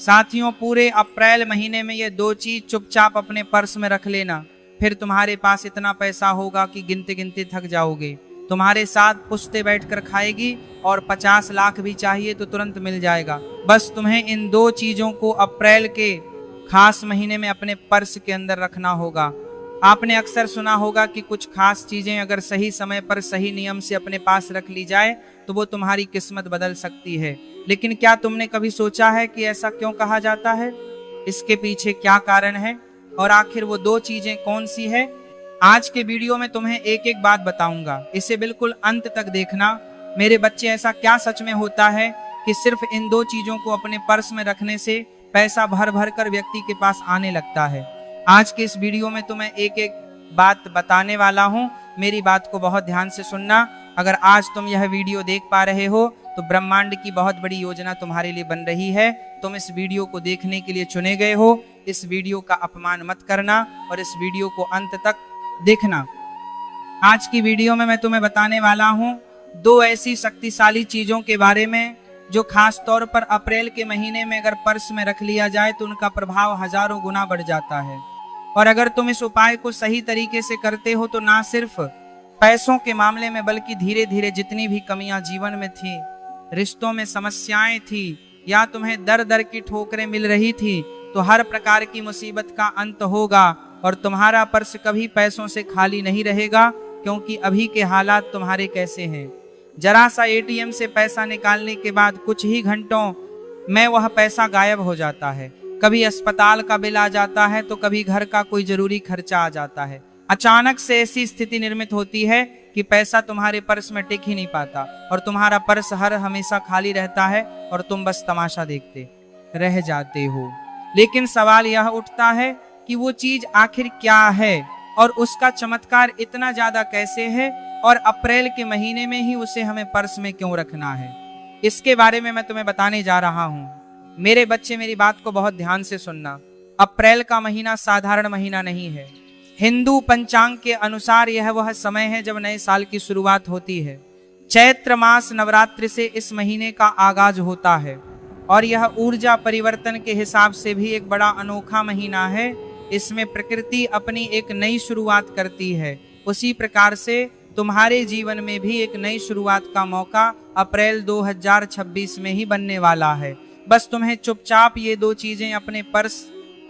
साथियों, पूरे अप्रैल महीने में ये 2 चीज चुपचाप अपने पर्स में रख लेना, फिर तुम्हारे पास इतना पैसा होगा कि गिनते गिनते थक जाओगे। तुम्हारे साथ पुश्ते बैठकर खाएगी और 50 लाख भी चाहिए तो तुरंत मिल जाएगा। बस तुम्हें इन 2 चीजों को अप्रैल के खास महीने में अपने पर्स के अंदर रखना होगा। आपने अक्सर सुना होगा कि कुछ खास चीजें अगर सही समय पर सही नियम से अपने पास रख ली जाए तो वो तुम्हारी किस्मत बदल सकती है। लेकिन क्या तुमने कभी सोचा है कि ऐसा क्यों कहा जाता है? इसके पीछे क्या कारण है और आखिर वो 2 चीजें कौन सी है? आज के वीडियो में तुम्हें एक एक बात बताऊंगा, इसे बिल्कुल अंत तक देखना। मेरे बच्चे, ऐसा क्या सच में होता है कि सिर्फ इन 2 चीजों को अपने पर्स में रखने से पैसा भर भर कर व्यक्ति के पास आने लगता है? आज के इस वीडियो में तुम्हें एक एक बात बताने वाला हूं। मेरी बात को बहुत ध्यान से सुनना। अगर आज तुम यह वीडियो देख पा रहे हो तो ब्रह्मांड की बहुत बड़ी योजना तुम्हारे लिए बन रही है। तुम इस वीडियो को देखने के लिए चुने गए हो। इस वीडियो का अपमान मत करना और इस वीडियो को अंत तक देखना। आज की वीडियो में मैं तुम्हें बताने वाला हूं 2 ऐसी शक्तिशाली चीजों के बारे में जो खास तौर पर अप्रैल के महीने में अगर पर्स में रख लिया जाए तो उनका प्रभाव हजारों गुना बढ़ जाता है। और अगर तुम इस उपाय को सही तरीके से करते हो तो ना सिर्फ पैसों के मामले में बल्कि धीरे धीरे जितनी भी कमियां जीवन में थी, रिश्तों में समस्याएं थी या तुम्हें दर दर की ठोकरें मिल रही थी, तो हर प्रकार की मुसीबत का अंत होगा और तुम्हारा पर्स कभी पैसों से खाली नहीं रहेगा। क्योंकि अभी के हालात तुम्हारे कैसे हैं? जरा सा एटीएम से पैसा निकालने के बाद कुछ ही घंटों में वह पैसा गायब हो जाता है। कभी अस्पताल का बिल आ जाता है तो कभी घर का कोई जरूरी खर्चा आ जाता है। अचानक से ऐसी स्थिति निर्मित होती है कि पैसा तुम्हारे पर्स में टिक ही नहीं पाता और तुम्हारा पर्स हर हमेशा खाली रहता है और तुम बस तमाशा देखते रह जाते हो। लेकिन सवाल यह उठता है कि वो चीज आखिर क्या है और उसका चमत्कार इतना ज्यादा कैसे है और अप्रैल के महीने में ही उसे हमें पर्स में क्यों रखना है? इसके बारे में मैं तुम्हें बताने जा रहा हूं। मेरे बच्चे, मेरी बात को बहुत ध्यान से सुनना। अप्रैल का महीना साधारण महीना नहीं है। हिंदू पंचांग के अनुसार यह वह समय है जब नए साल की शुरुआत होती है। चैत्र मास नवरात्रि से इस महीने का आगाज होता है और यह ऊर्जा परिवर्तन के हिसाब से भी एक बड़ा अनोखा महीना है। इसमें प्रकृति अपनी एक नई शुरुआत करती है। उसी प्रकार से तुम्हारे जीवन में भी एक नई शुरुआत का मौका अप्रैल 2026 में ही बनने वाला है। बस तुम्हें चुपचाप ये 2 चीजें अपने पर्स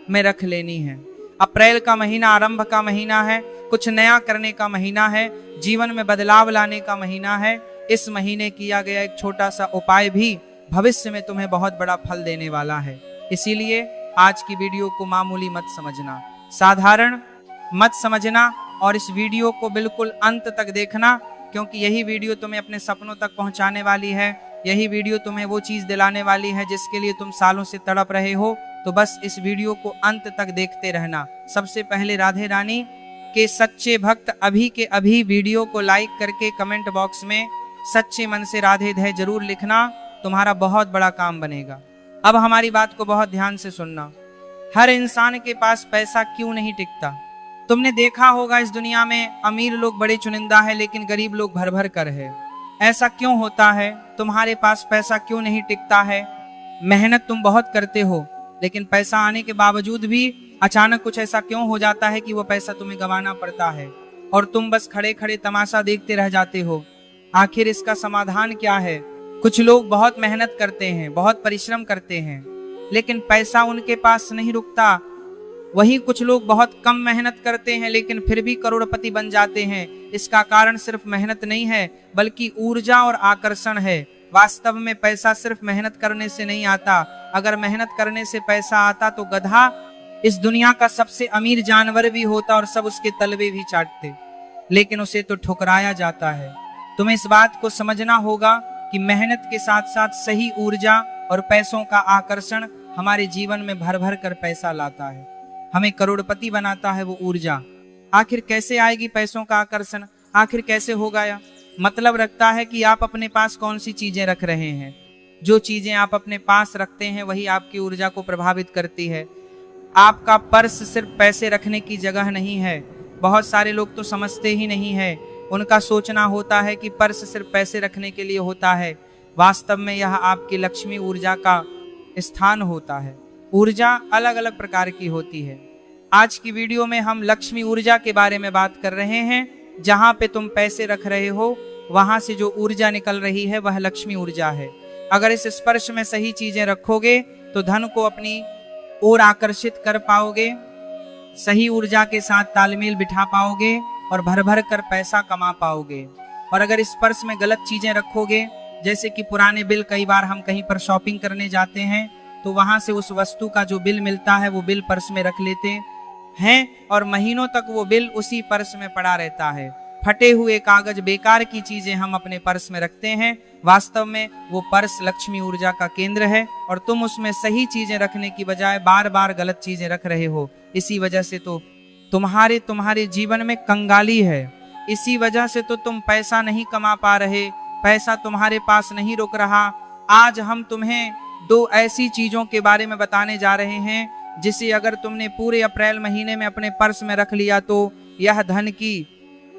में रख लेनी है। अप्रैल का महीना आरंभ का महीना है, कुछ नया करने का महीना है, जीवन में बदलाव लाने का महीना है। इस महीने किया गया एक छोटा सा उपाय भी भविष्य में तुम्हें बहुत बड़ा फल देने वाला है। इसीलिए आज की वीडियो को मामूली मत समझना, साधारण मत समझना और इस वीडियो को बिल्कुल अंत तक देखना, क्योंकि यही वीडियो तुम्हें अपने सपनों तक पहुंचाने वाली है। यही वीडियो तुम्हें वो चीज दिलाने वाली है जिसके लिए तुम सालों से तड़प रहे हो। तो बस इस वीडियो को अंत तक देखते रहना। सबसे पहले राधे रानी के सच्चे भक्त अभी के अभी वीडियो को लाइक करके कमेंट बॉक्स में सच्चे मन से राधे धय जरूर लिखना, तुम्हारा बहुत बड़ा काम बनेगा। अब हमारी बात को बहुत ध्यान से सुनना। हर इंसान के पास पैसा क्यों नहीं टिकता? तुमने देखा होगा इस दुनिया में अमीर लोग बड़े चुनिंदा है लेकिन गरीब लोग भर भर कर है। ऐसा क्यों होता है? तुम्हारे पास पैसा क्यों नहीं टिकता है? मेहनत तुम बहुत करते हो लेकिन पैसा आने के बावजूद भी अचानक कुछ ऐसा क्यों हो जाता है कि वो पैसा तुम्हें गंवाना पड़ता है और तुम बस खड़े खड़े तमाशा देखते रह जाते हो? आखिर इसका समाधान क्या है? कुछ लोग बहुत मेहनत करते हैं, बहुत परिश्रम करते हैं, लेकिन पैसा उनके पास नहीं रुकता। वहीं कुछ लोग बहुत कम मेहनत करते हैं लेकिन फिर भी करोड़पति बन जाते हैं। इसका कारण सिर्फ मेहनत नहीं है बल्कि ऊर्जा और आकर्षण है। वास्तव में पैसा सिर्फ मेहनत करने से नहीं आता। अगर मेहनत करने से पैसा आता तो गधा इस दुनिया का सबसे अमीर जानवर भी होता और सब उसके तलवे भी चाटते, लेकिन उसे तो ठुकराया जाता है। तुम्हें इस बात को समझना होगा कि मेहनत के साथ साथ सही ऊर्जा और पैसों का आकर्षण हमारे जीवन में भर भर कर पैसा लाता है, हमें करोड़पति बनाता है वो ऊर्जा। आखिर कैसे आएगी पैसों का आकर्षण? आखिर कैसे होगा? यह मतलब रखता है कि आप अपने पास कौन सी चीजें रख रहे हैं। जो चीजें आप अपने पास रखते हैं वही आपकी ऊर्जा को प्रभावित करती है। आपका पर्स सिर्फ पैसे रखने की जगह नहीं है। बहुत सारे लोग तो समझते ही नहीं है। उनका सोचना होता है कि पर्स सिर्फ पैसे रखने के लिए होता है। वास्तव में यह आपकी लक्ष्मी ऊर्जा का स्थान होता है। ऊर्जा अलग अलग प्रकार की होती है। आज की वीडियो में हम लक्ष्मी ऊर्जा के बारे में बात कर रहे हैं। जहां पे तुम पैसे रख रहे हो वहां से जो ऊर्जा निकल रही है वह लक्ष्मी ऊर्जा है। अगर इस स्पर्श में सही चीजें रखोगे तो धन को अपनी ओर आकर्षित कर पाओगे, सही ऊर्जा के साथ तालमेल बिठा पाओगे और भर भर कर पैसा कमा पाओगे। और अगर इस पर्स में गलत चीजें रखोगे, जैसे कि पुराने बिल, कई बार हम कहीं पर शॉपिंग करने जाते हैं तो वहां से उस वस्तु का जो बिल मिलता है वो बिल पर्स में रख लेते हैं और महीनों तक वो बिल उसी पर्स में पड़ा रहता है। फटे हुए कागज, बेकार की चीजें हम अपने पर्स में रखते हैं। वास्तव में वो पर्स लक्ष्मी ऊर्जा का केंद्र है और तुम उसमें सही चीजें रखने की बजाय बार बार गलत चीजें रख रहे हो। इसी वजह से तो तुम्हारे जीवन में कंगाली है। इसी वजह से तो तुम पैसा नहीं कमा पा रहे, पैसा तुम्हारे पास नहीं रुक रहा। आज हम तुम्हें दो ऐसी चीजों के बारे में बताने जा रहे हैं जिसे अगर तुमने पूरे अप्रैल महीने में अपने पर्स में रख लिया तो यह धन की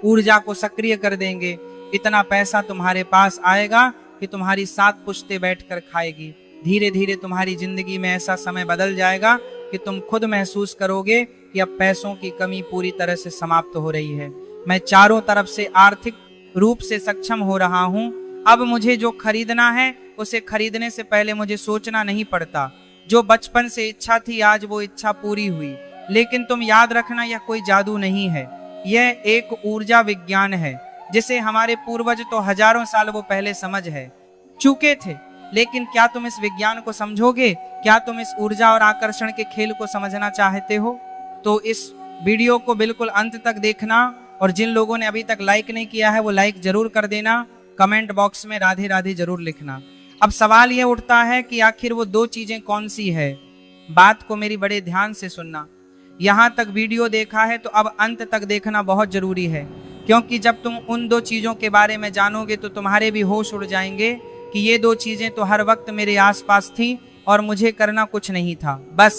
ऊर्जा को सक्रिय कर देंगे। इतना पैसा तुम्हारे पास आएगा कि तुम्हारी 7 पुश्तें बैठकर खाएगी। धीरे धीरे तुम्हारी जिंदगी में ऐसा समय बदल जाएगा कि तुम खुद महसूस करोगे कि अब पैसों की कमी पूरी तरह से समाप्त हो रही है। मैं चारों तरफ से आर्थिक रूप से सक्षम हो रहा हूँ। अब मुझे जो खरीदना है उसे खरीदने से पहले मुझे सोचना नहीं पड़ता। जो बचपन से इच्छा थी आज वो इच्छा पूरी हुई। लेकिन तुम याद रखना, यह कोई जादू नहीं है, यह एक ऊर्जा विज्ञान है जिसे हमारे पूर्वज तो हजारों साल वो पहले समझ है चुके थे। लेकिन क्या तुम इस विज्ञान को समझोगे? क्या तुम इस ऊर्जा और आकर्षण के खेल को समझना चाहते हो? तो इस वीडियो को बिल्कुल अंत तक देखना और जिन लोगों ने अभी तक लाइक नहीं किया है वो लाइक जरूर कर देना। कमेंट बॉक्स में राधे राधे जरूर लिखना। अब सवाल यह उठता है कि आखिर वो दो चीजें कौन सी है। बात को मेरी बड़े ध्यान से सुनना। यहाँ तक वीडियो देखा है तो अब अंत तक देखना बहुत जरूरी है, क्योंकि जब तुम उन दो चीजों के बारे में जानोगे तो तुम्हारे भी होश उड़ जाएंगे कि ये दो चीजें तो हर वक्त मेरे आसपास थी और मुझे करना कुछ नहीं था, बस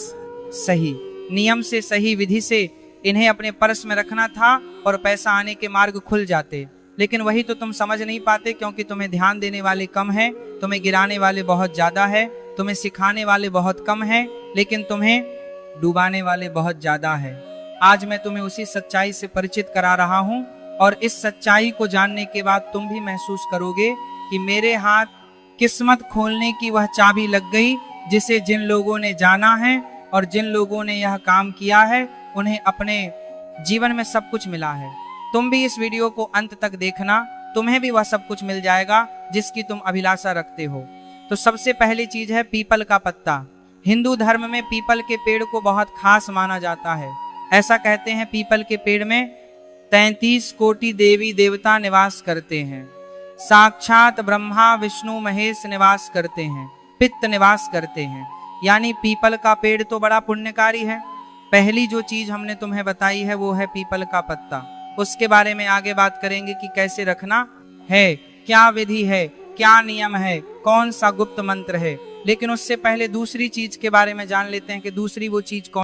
सही नियम से, सही विधि से इन्हें अपने पर्स में रखना था और पैसा आने के मार्ग खुल जाते। लेकिन वही तो तुम समझ नहीं पाते, क्योंकि तुम्हें ध्यान देने वाले कम हैं, तुम्हें गिराने वाले बहुत ज्यादा है, तुम्हें सिखाने वाले बहुत कम हैं, लेकिन तुम्हें डुबाने वाले बहुत ज्यादा है। आज मैं तुम्हें उसी सच्चाई से परिचित करा रहा हूँ और इस सच्चाई को जानने के बाद तुम भी महसूस करोगे कि मेरे हाथ किस्मत खोलने की वह चाबी लग गई जिसे जिन लोगों ने जाना है और जिन लोगों ने यह काम किया है उन्हें अपने जीवन में सब कुछ मिला है। तुम भी इस वीडियो को अंत तक देखना, तुम्हें भी वह सब कुछ मिल जाएगा जिसकी तुम अभिलाषा रखते हो। तो सबसे पहली चीज है पीपल का पत्ता। हिंदू धर्म में पीपल के पेड़ को बहुत खास माना जाता है। ऐसा कहते हैं पीपल के पेड़ में 33 कोटि देवी देवता निवास करते हैं। साक्षात ब्रह्मा विष्णु महेश निवास करते हैं, पित्त निवास करते हैं। यानी पीपल का पेड़ तो बड़ा पुण्यकारी है। पहली जो चीज हमने तुम्हें बताई है वो है पीपल का पत्ता। उसके बारे में आगे बात करेंगे कि कैसे रखना है, क्या विधि है, क्या नियम है, कौन सा गुप्त मंत्र है। लेकिन उससे पहले दूसरी चीज के बारे में जान लेते हैं कि दूसरी वो चीज कौन